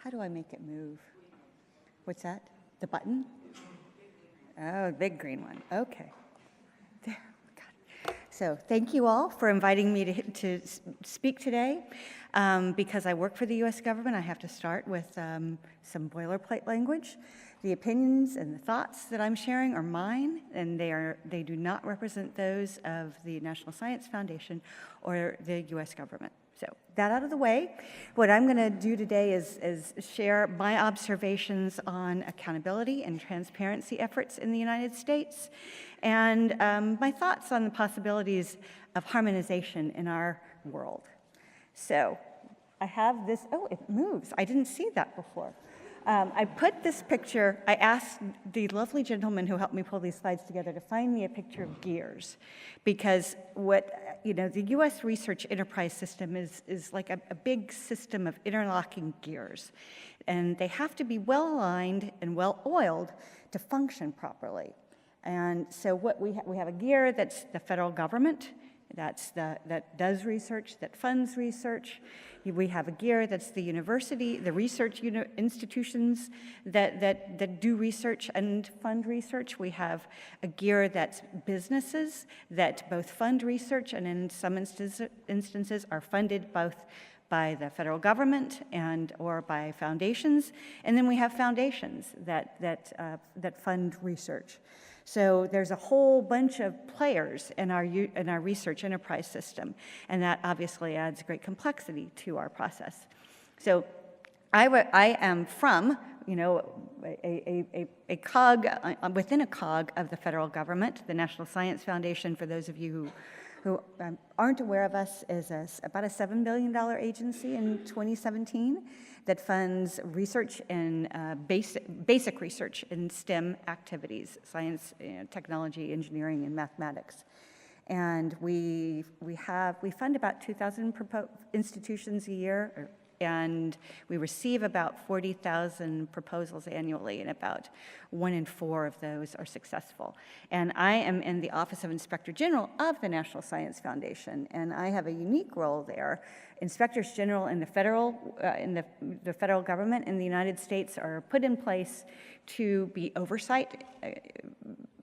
How do I make it move? What's that? The button? Oh, the big green one. Okay. There. Got it. So thank you all for inviting me to speak today. Because I work for the U.S. government, I have to start with some boilerplate language. The opinions and the thoughts that I'm sharing are mine, and they do not represent those of the National Science Foundation or the U.S. government. So that out of the way, what I'm going to do today is share my observations on accountability and transparency efforts in the United States, and my thoughts on the possibilities of harmonization in our world. So I have this, oh, it moves. I didn't see that before. I put this picture, I asked the lovely gentleman who helped me pull these slides together to find me a picture of gears, because the U.S. research enterprise system is like a big system of interlocking gears, and they have to be well aligned and well oiled to function properly. And so what we have a gear that's the federal government, that does research, that funds research. We have a gear that's the university, the research institutions that do research and fund research. We have a gear that's businesses that both fund research and in some instances are funded both by the federal government or by foundations. And then we have foundations that fund research. So there's a whole bunch of players in our research enterprise system, and that obviously adds great complexity to our process. So I am from, a cog within a cog of the federal government. The National Science Foundation, for those of you who aren't aware of us, is about a $7 billion agency in 2017 that funds research and basic research in STEM activities, science, technology, engineering, and mathematics. And we fund about 2,000 institutions a year, and we receive about 40,000 proposals annually, and about 1 in 4 of those are successful. And I am in the Office of Inspector General of the National Science Foundation, and I have a unique role there. Inspectors General in the federal government in the United States are put in place to be oversight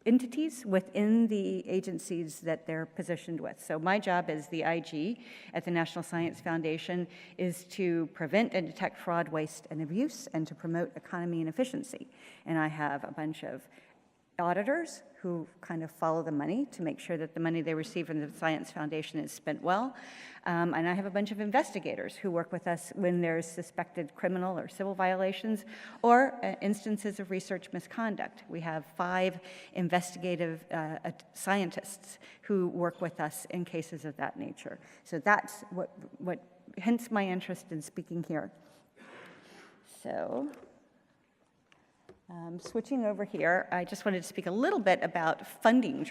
entities within the agencies that they're positioned with. So my job as the IG at the National Science Foundation is to prevent and detect fraud, waste, and abuse, and to promote economy and efficiency. And I have a bunch of auditors who kind of follow the money to make sure that the money they receive from the Science Foundation is spent well. And I have a bunch of investigators who work with us when there's suspected criminal or civil violations or instances of research misconduct. We have 5 investigative scientists who work with us in cases of that nature. So that's hence my interest in speaking here. So, switching over here, I just wanted to speak a little bit about federal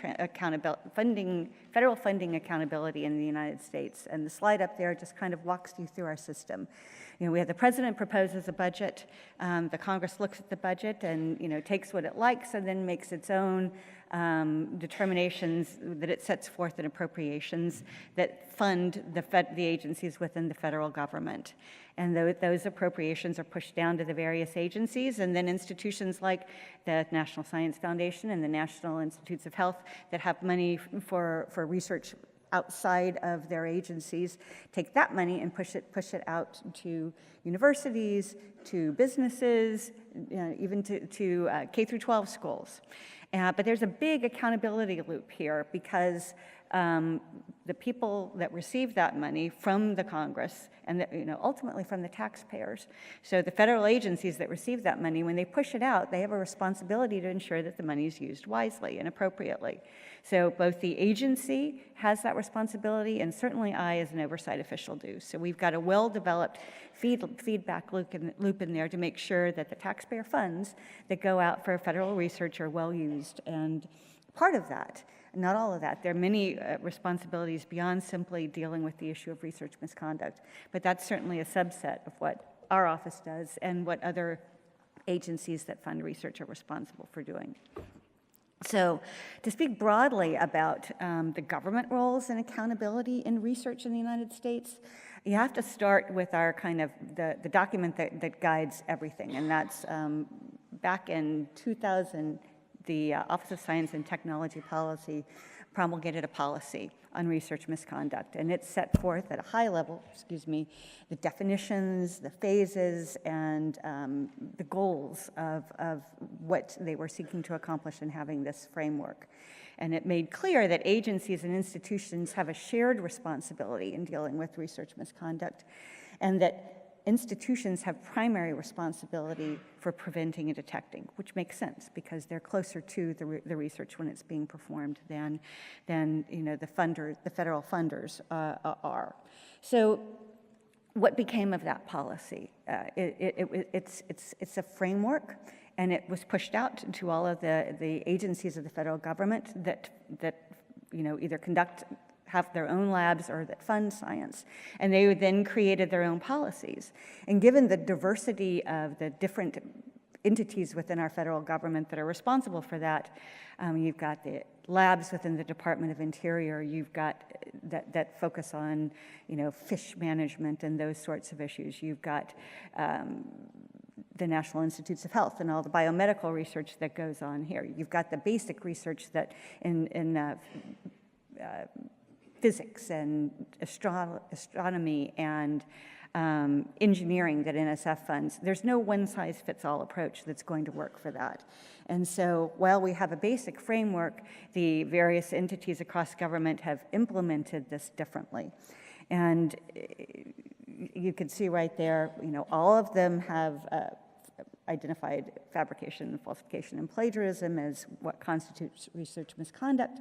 funding accountability in the United States. And the slide up there just kind of walks you through our system. We have the president proposes a budget, the Congress looks at the budget and takes what it likes and then makes its own determinations that it sets forth in appropriations that fund the agencies within the federal government. And those appropriations are pushed down to the various agencies, and then institutions like the National Science Foundation and the National Institutes of Health that have money for research outside of their agencies take that money and push it out to universities, to businesses, even to K through 12 schools. But there's a big accountability loop here because the people that receive that money from the Congress and ultimately from the taxpayers. So the federal agencies that receive that money, when they push it out, they have a responsibility to ensure that the money is used wisely and appropriately. So both the agency has that responsibility, and certainly I, as an oversight official, do. So we've got a well-developed feedback loop in there to make sure that the taxpayer funds that go out for federal research are well used. And part of that, not all of that, there are many responsibilities beyond simply dealing with the issue of research misconduct, but that's certainly a subset of what our office does and what other agencies that fund research are responsible for doing. So to speak broadly about the government roles and accountability in research in the United States, You have to start with our kind of the document that guides everything, and that's back in 2000, the Office of Science and Technology Policy promulgated a policy on research misconduct, and it set forth at a high level, the definitions, the phases, and the goals of what they were seeking to accomplish in having this framework. And it made clear that agencies and institutions have a shared responsibility in dealing with research misconduct, and that institutions have primary responsibility for preventing and detecting, which makes sense because they're closer to the research when it's being performed than the federal funders are. So what became of that policy? It's a framework, and it was pushed out to all of the agencies of the federal government that either have their own labs or that fund science. And they then created their own policies. And given the diversity of the different entities within our federal government that are responsible for that, you've got the labs within the Department of Interior, you've got that focus on, fish management and those sorts of issues. You've got the National Institutes of Health and all the biomedical research that goes on here. You've got the basic research that in physics and astronomy and engineering that NSF funds. There's no one-size-fits-all approach that's going to work for that. And so while we have a basic framework, the various entities across government have implemented this differently. And you can see right there, all of them have identified fabrication, falsification, and plagiarism as what constitutes research misconduct,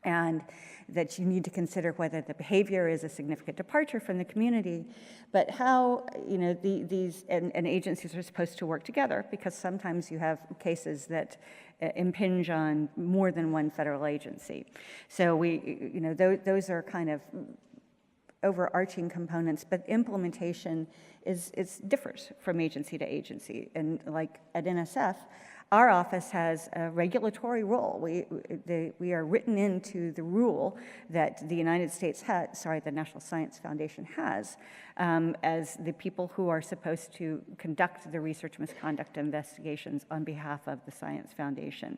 and that you need to consider whether the behavior is a significant departure from the community, but how these agencies are supposed to work together, because sometimes you have cases that impinge on more than one federal agency. So those are kind of overarching components, but implementation differs from agency to agency. And like at NSF, our office has a regulatory role. We are written into the rule that the the National Science Foundation has, as the people who are supposed to conduct the research misconduct investigations on behalf of the Science Foundation.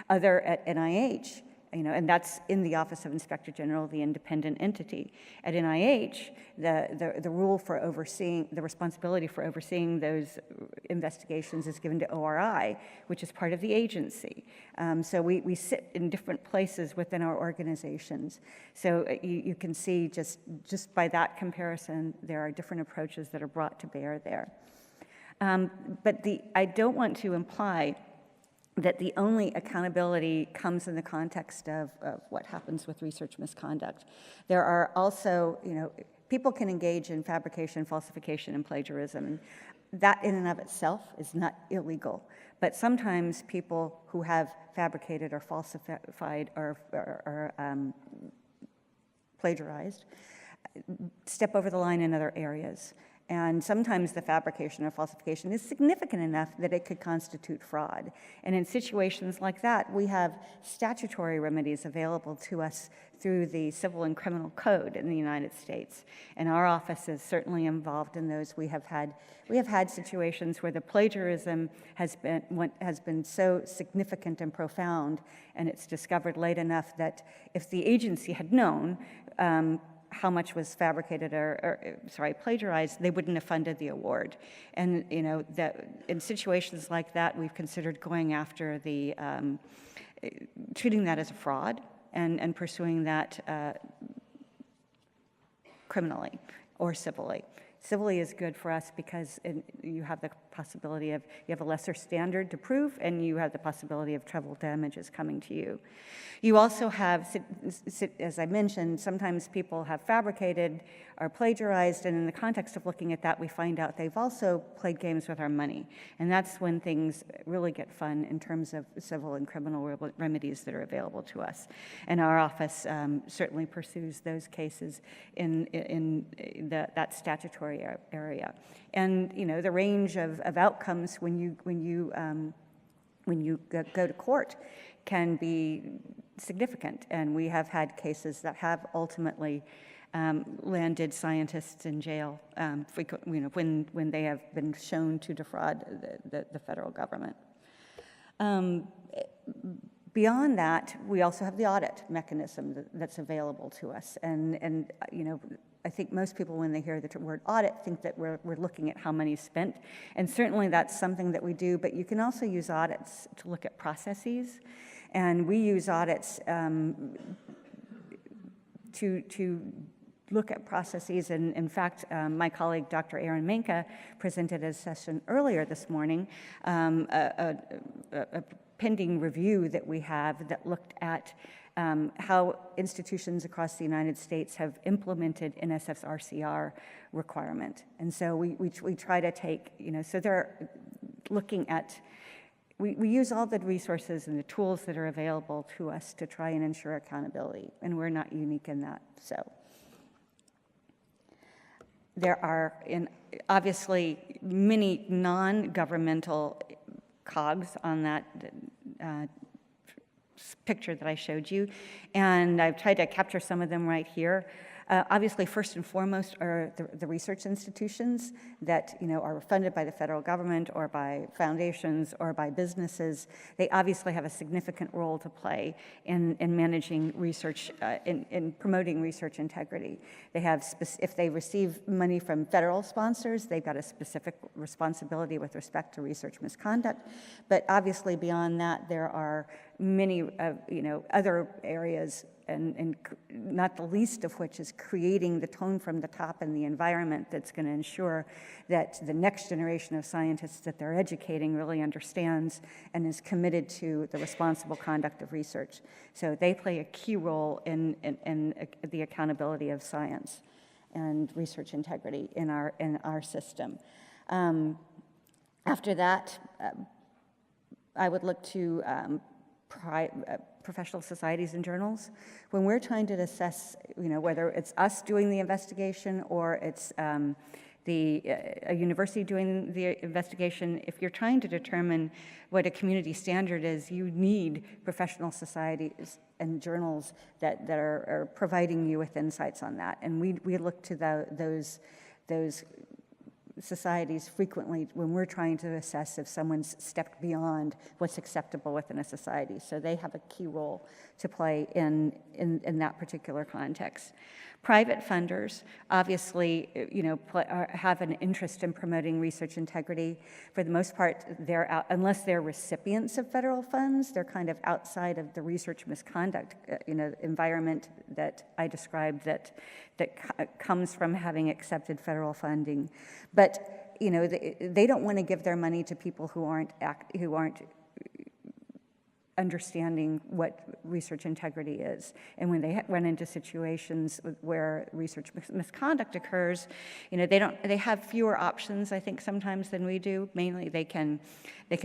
Other at NIH, and that's in the Office of Inspector General, the independent entity. At NIH, the rule for overseeing, the responsibility for overseeing those investigations is given to ORI, which is part of the agency. So we sit in different places within our organizations. So you can see just by that comparison, there are different approaches that are brought to bear there. But I don't want to imply that the only accountability comes in the context of what happens with research misconduct. There are also, people can engage in fabrication, falsification, and plagiarism. That in and of itself is not illegal. But sometimes people who have fabricated or falsified or plagiarized step over the line in other areas. And sometimes the fabrication or falsification is significant enough that it could constitute fraud. And in situations like that, we have statutory remedies available to us through the Civil and Criminal Code in the United States. And our office is certainly involved in those. We have had situations where the plagiarism has been so significant and profound, and it's discovered late enough that if the agency had known how much was fabricated or plagiarized, they wouldn't have funded the award. And that in situations like that, we've considered going after treating that as a fraud and pursuing that criminally or civilly. Civilly is good for us because you have the possibility of, you have a lesser standard to prove, and you have the possibility of treble damages coming to you. You also have, as I mentioned, sometimes people have fabricated or plagiarized, and in the context of looking at that, we find out they've also played games with our money. And that's when things really get fun in terms of civil and criminal remedies that are available to us. And our office certainly pursues those cases in that statutory area. And the range of outcomes when you go to court can be significant, and we have had cases that have ultimately landed scientists in jail when they have been shown to defraud the federal government. Beyond that, we also have the audit mechanism that's available to us. And I think most people, when they hear the word audit, think that we're looking at how money's spent. And certainly that's something that we do, but you can also use audits to look at processes. And we use audits to look at processes. And in fact, my colleague, Dr. Aaron Menke, presented a session earlier this morning, a pending review that we have that looked at how institutions across the United States have implemented NSF's RCR requirement. And so we try to take, so they're looking at, we use all the resources and the tools that are available to us to try and ensure accountability, and we're not unique in that, so. There are, obviously, many non-governmental cogs on that picture that I showed you, and I've tried to capture some of them right here. Obviously, first and foremost are the research institutions that are funded by the federal government or by foundations or by businesses. They obviously have a significant role to play in managing research, in promoting research integrity. They have, if they receive money from federal sponsors, they've got a specific responsibility with respect to research misconduct. But obviously, beyond that, there are many other areas, and not the least of which is creating the tone from the top in the environment that's going to ensure that the next generation of scientists that they're educating really understands and is committed to the responsible conduct of research. So they play a key role in the accountability of science and research integrity in our system. After that, I would look to professional societies and journals. When we're trying to assess, whether it's us doing the investigation or it's a university doing the investigation, if you're trying to determine what a community standard is, you need professional societies and journals that are providing you with insights on that. And we look to those societies frequently when we're trying to assess if someone's stepped beyond what's acceptable within a society. So they have a key role to play in that particular context. Private funders obviously, have an interest in promoting research integrity. For the most part, they're out, unless they're recipients of federal funds, they're kind of outside of the research misconduct, environment that I described that comes from having accepted federal funding. But they don't want to give their money to people who aren't understanding what research integrity is. And when they run into situations where research misconduct occurs, they have fewer options, I think, sometimes than we do. Mainly they can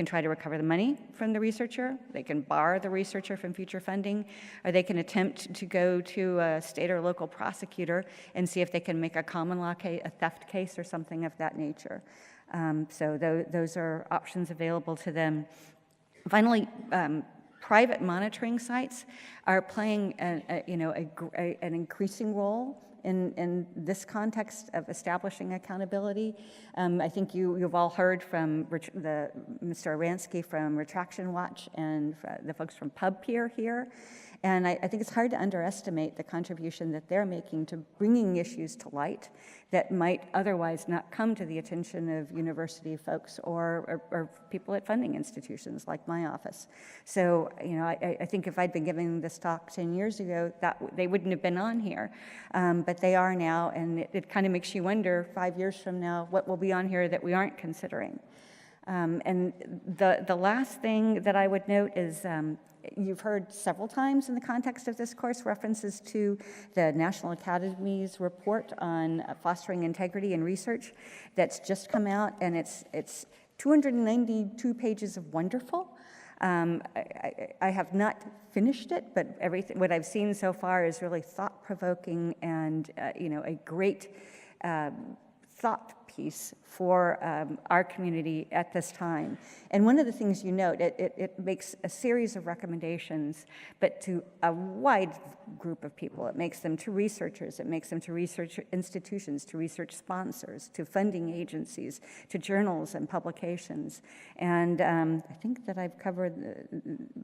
try to recover the money from the researcher, they can bar the researcher from future funding, or they can attempt to go to a state or local prosecutor and see if they can make a common law case, a theft case or something of that nature. So those are options available to them. Finally, private monitoring sites are playing an increasing role in this context of establishing accountability. I think you've all heard from Mr. Aransky from Retraction Watch and the folks from PubPeer here. And I think it's hard to underestimate the contribution that they're making to bringing issues to light that might otherwise not come to the attention of university folks or people at funding institutions like my office. So, I think if I'd been giving this talk 10 years ago, they wouldn't have been on here. But they are now, and it kind of makes you wonder 5 years from now what will be on here that we aren't considering. And the last thing that I would note is you've heard several times in the context of this course references to the National Academy's report on fostering integrity in research that's just come out, and it's 292 pages of wonderful. I have not finished it, but what I've seen so far is really thought-provoking and a great thought piece for our community at this time. And one of the things you note, it makes a series of recommendations, but to a wide group of people. It makes them to researchers, it makes them to research institutions, to research sponsors, to funding agencies, to journals and publications. And I think that I've covered,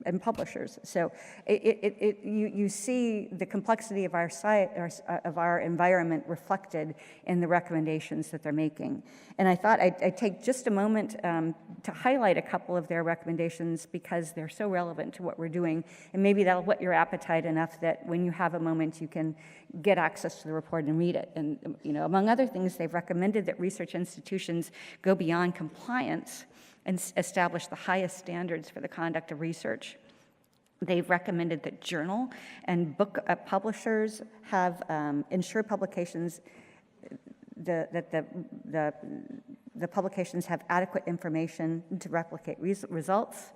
and publishers. So you see the complexity of our environment reflected in the recommendations that they're making. And I thought I'd take just a moment to highlight a couple of their recommendations because they're so relevant to what we're doing, and maybe that'll whet your appetite enough that when you have a moment you can get access to the report and read it. And among other things, they've recommended that research institutions go beyond compliance and establish the highest standards for the conduct of research. They've recommended that journal and book publishers have ensure publications that the publications have adequate information to replicate results.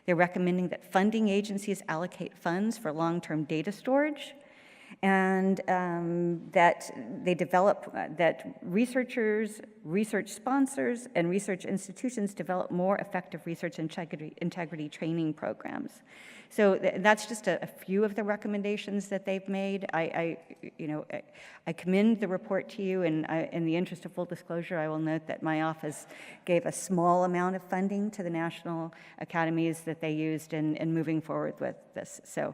They're recommending that funding agencies allocate funds for long-term data storage, and that they develop, that researchers, research sponsors, and research institutions develop more effective research integrity training programs. So that's just a few of the recommendations that they've made. I commend the report to you, and in the interest of full disclosure, I will note that my office gave a small amount of funding to the national academies that they used in moving forward with this. So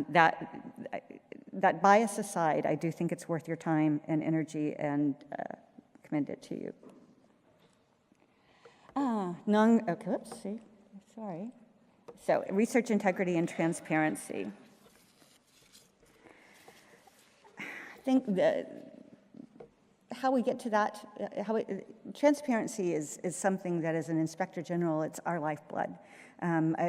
that bias aside, I do think it's worth your time and energy, and commend it to you. Okay, let's see, sorry. So, research integrity and transparency. I think how we get to that, transparency is something that as an Inspector General, it's our lifeblood.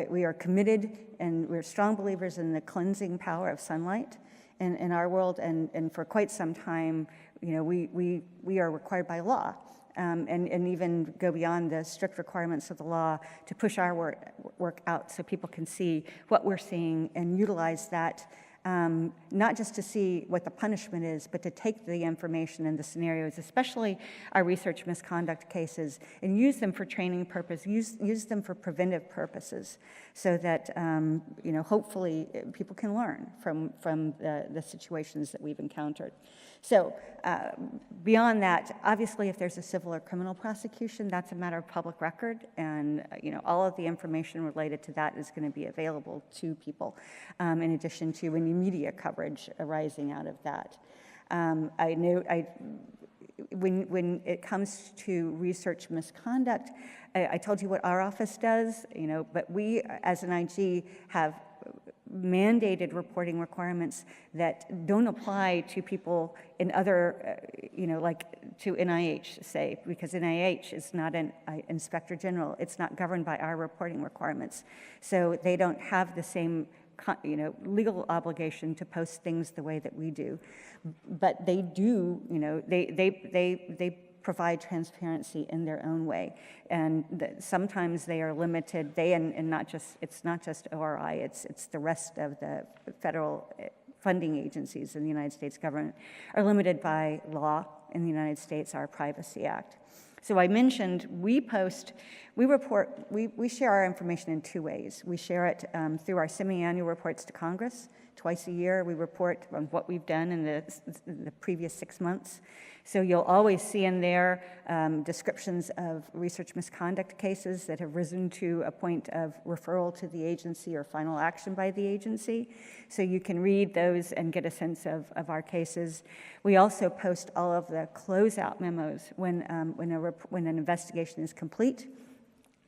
We are committed and we're strong believers in the cleansing power of sunlight in our world, and for quite some time, we are required by law. And even go beyond the strict requirements of the law to push our work out so people can see what we're seeing and utilize that, not just to see what the punishment is, but to take the information and the scenarios, especially our research misconduct cases, and use them for training purpose, use them for preventive purposes, so that hopefully people can learn from the situations that we've encountered. So beyond that, obviously, if there's a civil or criminal prosecution, that's a matter of public record, and all of the information related to that is going to be available to people, in addition to any media coverage arising out of that. I note, when it comes to research misconduct, I told you what our office does, but we, as an IG, have mandated reporting requirements that don't apply to people in other, like to NIH, say, because NIH is not an Inspector General. It's not governed by our reporting requirements. So they don't have the same, legal obligation to post things the way that we do. But they do, they provide transparency in their own way, and sometimes they are limited. It's not just ORI. It's the rest of the federal funding agencies in the United States government are limited by law in the United States, our Privacy Act. So I mentioned we share our information in two ways. We share it through our semi-annual reports to Congress. Twice a year, we report on what we've done in the previous 6 months. So you'll always see in there descriptions of research misconduct cases that have risen to a point of referral to the agency or final action by the agency. So you can read those and get a sense of our cases. We also post all of the closeout memos when an investigation is complete.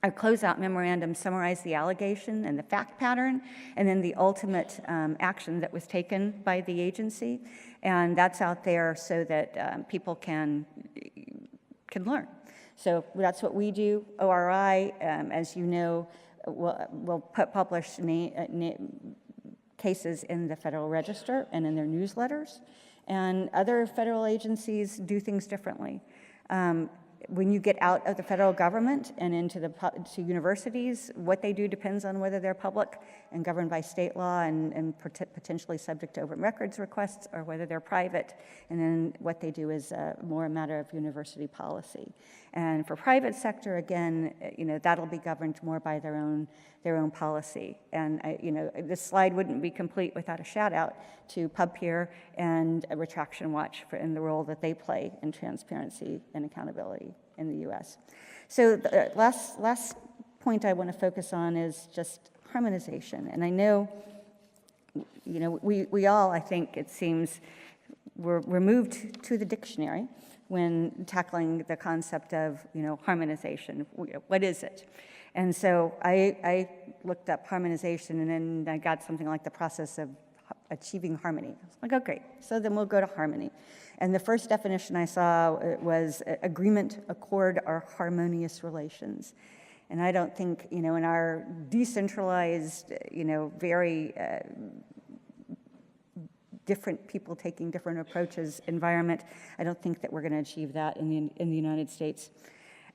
Our closeout memorandum summarized the allegation and the fact pattern, and then the ultimate action that was taken by the agency. And that's out there so that people can learn. So that's what we do. ORI, as you know, will publish cases in the Federal Register and in their newsletters. And other federal agencies do things differently. when you get out of the federal government and into to universities, what they do depends on whether they're public and governed by state law and potentially subject to open records requests, or whether they're private. And then what they do is more a matter of university policy. And for private sector, again, that'll be governed more by their own policy. And this slide wouldn't be complete without a shout out to PubPeer and Retraction Watch in the role that they play in transparency and accountability in the US. So the last point I want to focus on is just harmonization. And I know, we all, I think it seems, we're moved to the dictionary when tackling the concept of, harmonization. What is it? And so I looked up harmonization, and then I got something like the process of achieving harmony. I was like, oh, great. So then we'll go to harmony. And the first definition I saw was agreement, accord, or harmonious relations. And I don't think, in our decentralized, very different people taking different approaches environment, I don't think that we're going to achieve that in the United States.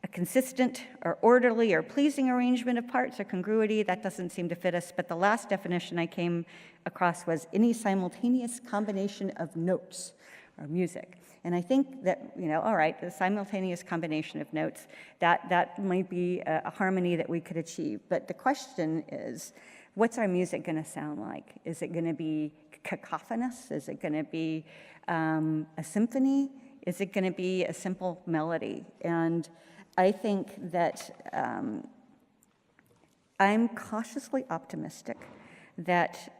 A consistent or orderly or pleasing arrangement of parts or congruity, that doesn't seem to fit us. But the last definition I came across was any simultaneous combination of notes or music. And I think that, all right, the simultaneous combination of notes, that might be a harmony that we could achieve. But the question is, what's our music going to sound like? Is it going to be cacophonous? Is it going to be a symphony? Is it going to be a simple melody? And I think that I'm cautiously optimistic that,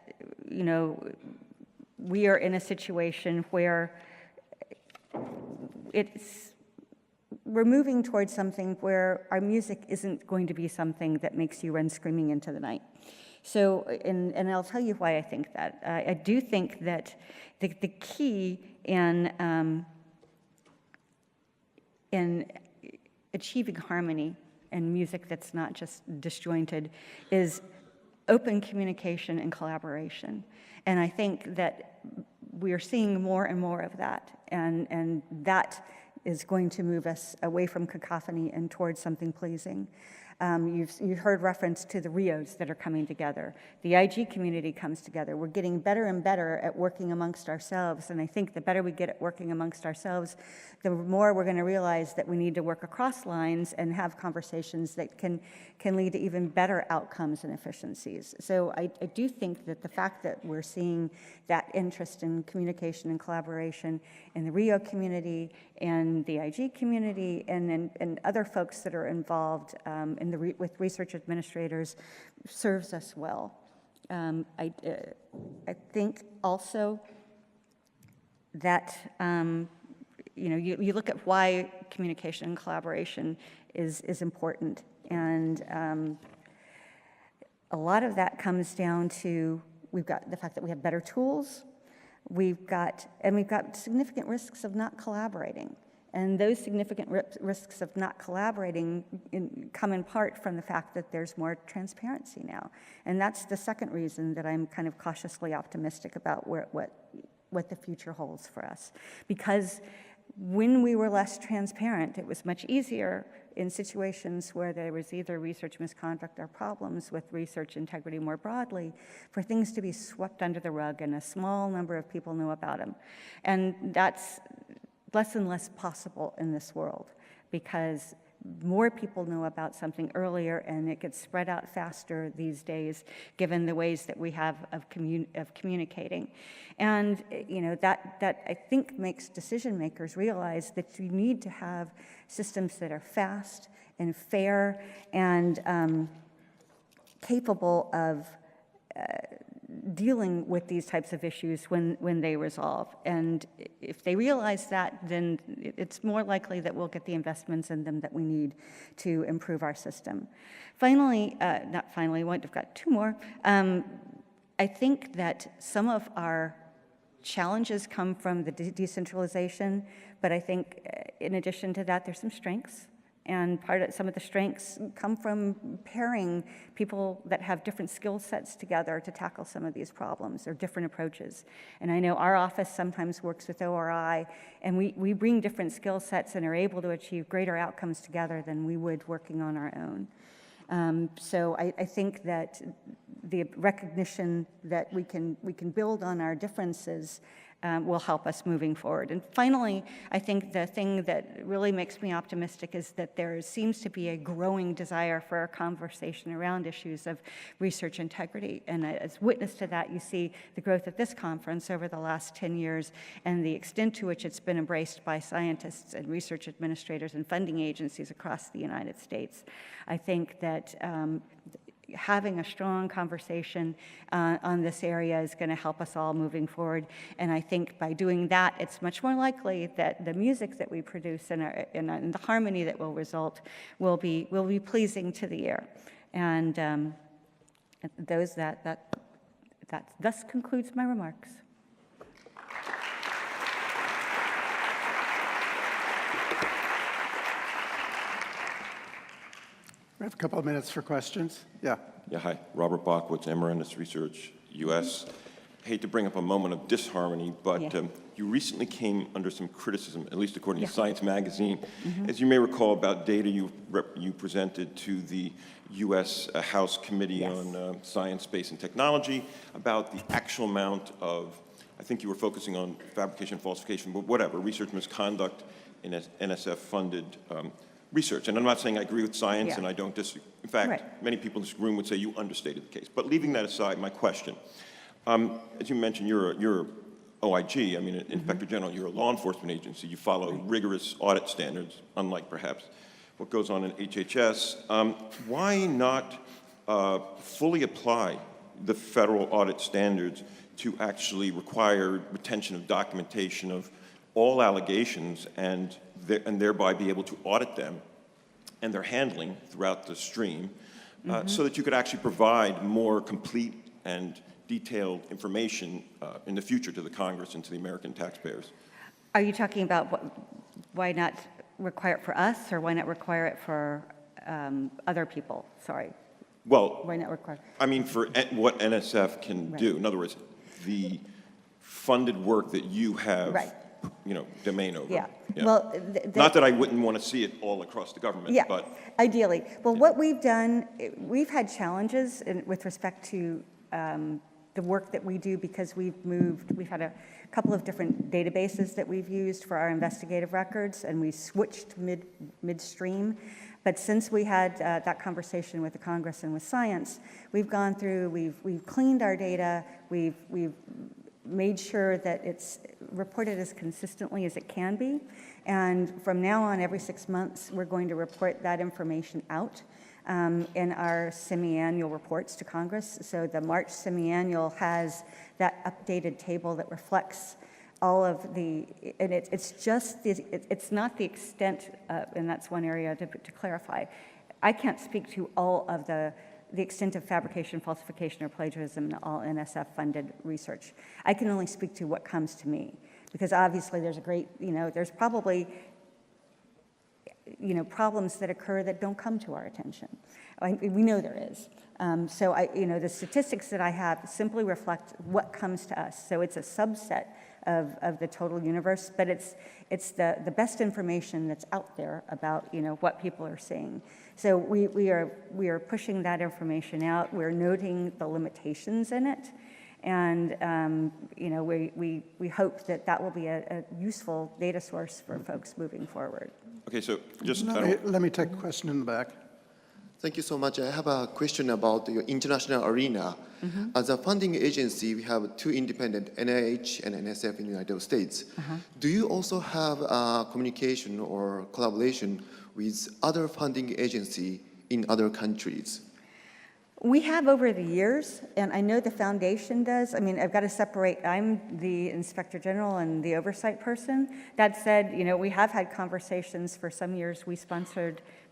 we are in a situation where we're moving towards something where our music isn't going to be something that makes you run screaming into the night. So, and I'll tell you why I think that. I do think that the key in achieving harmony and music that's not just disjointed is open communication and collaboration. And I think that we are seeing more and more of that, and that is going to move us away from cacophony and towards something pleasing. You've heard reference to the Rios that are coming together. The IG community comes together. We're getting better and better at working amongst ourselves, and I think the better we get at working amongst ourselves, the more we're going to realize that we need to work across lines and have conversations that can lead to even better outcomes and efficiencies. So I do think that the fact that we're seeing that interest in communication and collaboration in the Rio community and the IG community and other folks that are involved with research administrators serves us well. I think also that you look at why communication and collaboration is important, and a lot of that comes down to we've got the fact that we have better tools, we've got significant risks of not collaborating. And those significant risks of not collaborating come in part from the fact that there's more transparency now. And that's the second reason that I'm kind of cautiously optimistic about what the future holds for us. Because when we were less transparent, it was much easier in situations where there was either research misconduct or problems with research integrity more broadly for things to be swept under the rug and a small number of people know about them. And that's less and less possible in this world because more people know about something earlier and it gets spread out faster these days given the ways that we have of communicating. And that I think makes decision makers realize that you need to have systems that are fast and fair and capable of dealing with these types of issues when they resolve. And if they realize that, then it's more likely that we'll get the investments in them that we need to improve our system. Finally, I've got two more. I think that some of our challenges come from the decentralization, but I think in addition to that, there's some strengths. And some of the strengths come from pairing people that have different skill sets together to tackle some of these problems, or different approaches. And I know our office sometimes works with ORI, and we bring different skill sets and are able to achieve greater outcomes together than we would working on our own. So I think that the recognition that we can build on our differences will help us moving forward. And finally, I think the thing that really makes me optimistic is that there seems to be a growing desire for a conversation around issues of research integrity. And as witness to that, you see the growth of this conference over the last 10 years and the extent to which it's been embraced by scientists and research administrators and funding agencies across the United States. I think that having a strong conversation on this area is going to help us all moving forward. And I think by doing that, it's much more likely that the music that we produce and the harmony that will result will be pleasing to the ear. And that thus concludes my remarks. We have a couple of minutes for questions. Yeah. Yeah, hi. Robert Bachwitz, Emeritus Research, U.S. Hate to bring up a moment of disharmony, but you recently came under some criticism, at least according to Science Magazine, as you may recall, about data you presented to the U.S. House Committee on Science, Space, and Technology about the actual amount of, I think you were focusing on fabrication, falsification, but whatever, research misconduct in NSF-funded research. And I'm not saying I agree with science, and I don't disagree. In fact, many people in this room would say you understated the case. But leaving that aside, my question, as you mentioned, you're OIG, I mean, Inspector General, you're a law enforcement agency. You follow rigorous audit standards, unlike perhaps what goes on in HHS. Why not fully apply the federal audit standards to actually require retention of documentation of all allegations and thereby be able to audit them and their handling throughout the stream so that you could actually provide more complete and detailed information in the future to the Congress and to the American taxpayers? Are you talking about why not require it for us, or why not require it for other people? Sorry. Well, why not require? I mean, for what NSF can do. In other words, the funded work that you have domain over. Well, not that I wouldn't want to see it all across the government, but ideally. Well, what we've done, we've had challenges with respect to the work that we do, because we've had a couple of different databases that we've used for our investigative records, and we switched midstream. But since we had that conversation with the Congress and with science, we've gone through, we've cleaned our data, we've made sure that it's reported as consistently as it can be. And from now on, every 6 months, we're going to report that information out in our semi-annual reports to Congress. So the March semi-annual has that updated table that reflects all of the, and it's not the extent, and that's one area to clarify. I can't speak to all of the extent of fabrication, falsification, or plagiarism in all NSF-funded research. I can only speak to what comes to me, because obviously there's there's probably, problems that occur that don't come to our attention. We know there is. So the statistics that I have simply reflect what comes to us. So it's a subset of the total universe, but it's the best information that's out there about what people are seeing. So we are pushing that information out. We're noting the limitations in it, and we hope that will be a useful data source for folks moving forward. Okay, so just let me take a question in the back. Thank you so much. I have a question about your international arena. As a funding agency, we have two independent, NIH and NSF in the United States. Do you also have communication or collaboration with other funding agency in other countries? We have over the years, and I know the foundation does. I mean, I've got to separate, I'm the Inspector General and the oversight person. That said, we have had conversations for some years.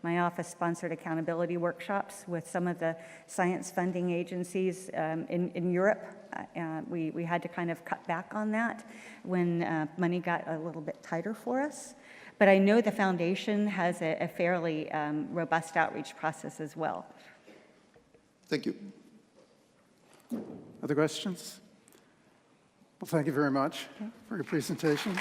My office sponsored accountability workshops with some of the science funding agencies in Europe. We had to kind of cut back on that when money got a little bit tighter for us. But I know the foundation has a fairly robust outreach process as well. Thank you. Other questions? Well, thank you very much for your presentation.